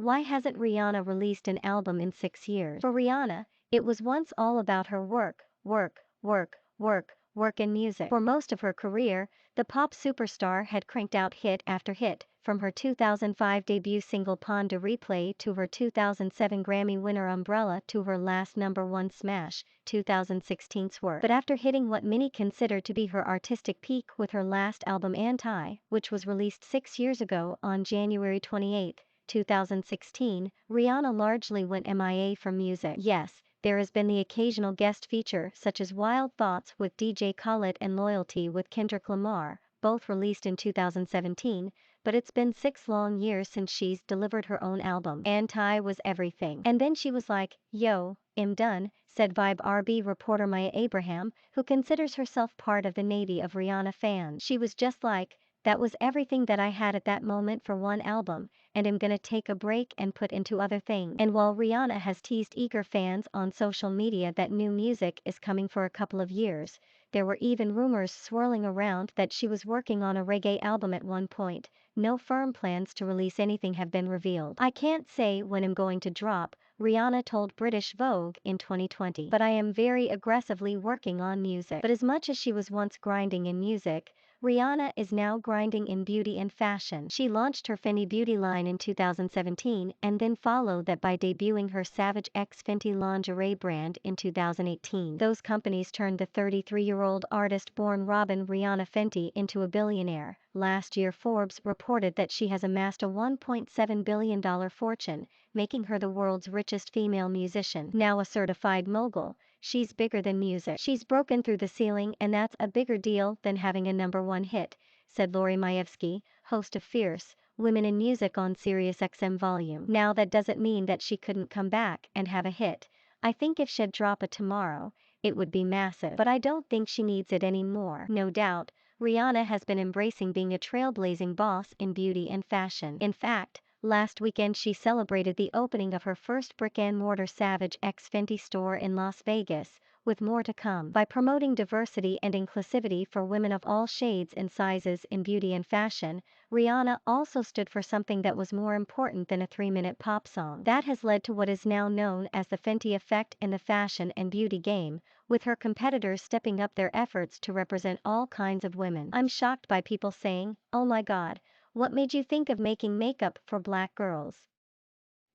Why hasn't Rihanna released an album in 6 years? For Rihanna, it was once all about her work, work, work, work, work in music. For most of her career, the pop superstar had cranked out hit after hit, from her 2005 debut single Pon de Replay to her 2007 Grammy winner Umbrella to her last #1 smash, 2016's Work. But after hitting what many consider to be her artistic peak with her last album Anti, which was released 6 years ago on January 28, 2016, Rihanna largely went MIA from music. Yes, there has been the occasional guest feature such as Wild Thoughts with DJ Khaled and Loyalty with Kendrick Lamar, both released in 2017, but it's been 6 long years since she's delivered her own album. Anti was everything. And then she was like, yo, I'm done, said Vibe RB reporter Maya Abraham, who considers herself part of the navy of Rihanna fans. She was just like, that was everything that I had at that moment for one album, and I'm gonna take a break and put into other things. And while Rihanna has teased eager fans on social media that new music is coming for a couple of years, there were even rumors swirling around that she was working on a reggae album at one point. No firm plans to release anything have been revealed. I can't say when I'm going to drop, Rihanna told British Vogue in 2020, but I am very aggressively working on music. But as much as she was once grinding in music, Rihanna is now grinding in beauty and fashion. She launched her Fenty Beauty line in 2017 and then followed that by debuting her Savage X Fenty lingerie brand in 2018. Those companies turned the 33-year-old artist-born Robyn Rihanna Fenty into a billionaire. Last year Forbes reported that she has amassed a $1.7 billion fortune, making her the world's richest female musician. Now a certified mogul, she's bigger than music. She's broken through the ceiling, and that's a bigger deal than having a #1 hit, said Lori Majewski, host of Fierce Women in Music on SiriusXM Volume. Now that doesn't mean that she couldn't come back and have a hit. I think if she'd drop it tomorrow, it would be massive. But I don't think she needs it anymore. No doubt, Rihanna has been embracing being a trailblazing boss in beauty and fashion. In fact, last weekend she celebrated the opening of her first brick-and-mortar Savage X Fenty store in Las Vegas, with more to come. By promoting diversity and inclusivity for women of all shades and sizes in beauty and fashion, Rihanna also stood for something that was more important than a 3-minute pop song. That has led to what is now known as the Fenty effect in the fashion and beauty game, with her competitors stepping up their efforts to represent all kinds of women. I'm shocked by people saying, oh my god, what made you think of making makeup for black girls?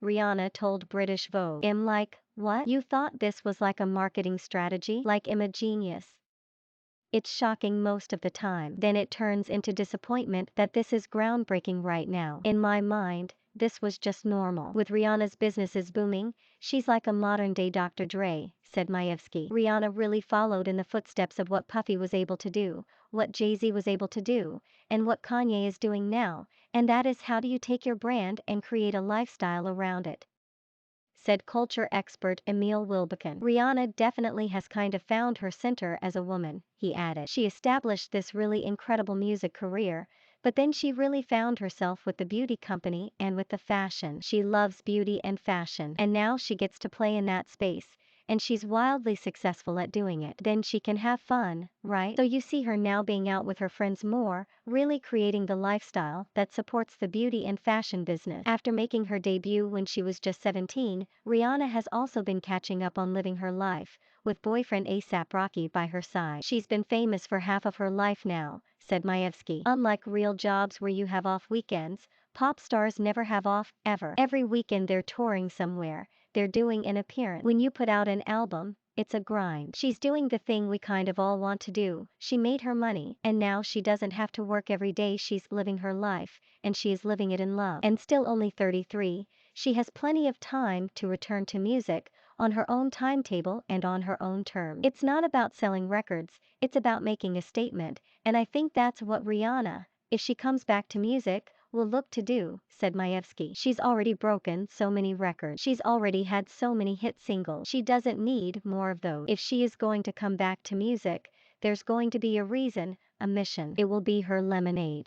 Rihanna told British Vogue. I'm like, what? You thought this was like a marketing strategy? Like I'm a genius? It's shocking most of the time. Then it turns into disappointment that this is groundbreaking right now. In my mind, this was just normal. With Rihanna's businesses booming, she's like a modern-day Dr. Dre, said Majewski. Rihanna really followed in the footsteps of what Puffy was able to do, what Jay-Z was able to do, and what Kanye is doing now, and that is how do you take your brand and create a lifestyle around it, said culture expert Emil Wilbekin. Rihanna definitely has kind of found her center as a woman, he added. She established this really incredible music career, but then she really found herself with the beauty company and with the fashion. She loves beauty and fashion, and now she gets to play in that space, and she's wildly successful at doing it. Then she can have fun, right? So you see her now being out with her friends more, really creating the lifestyle that supports the beauty and fashion business. After making her debut when she was just 17, Rihanna has also been catching up on living her life, with boyfriend A$AP Rocky by her side. She's been famous for half of her life now, said Majewski. Unlike real jobs where you have off weekends, pop stars never have off, ever. Every weekend they're touring somewhere, they're doing an appearance. When you put out an album, it's a grind. She's doing the thing we kind of all want to do. She made her money, and now she doesn't have to work every day. She's living her life, and she is living it in love. And still only 33, she has plenty of time to return to music, on her own timetable and on her own terms. It's not about selling records, it's about making a statement, and I think that's what Rihanna, if she comes back to music, will look to do, said Majewski. She's already broken so many records. She's already had so many hit singles. She doesn't need more of those. If she is going to come back to music, there's going to be a reason, a mission. It will be her lemonade.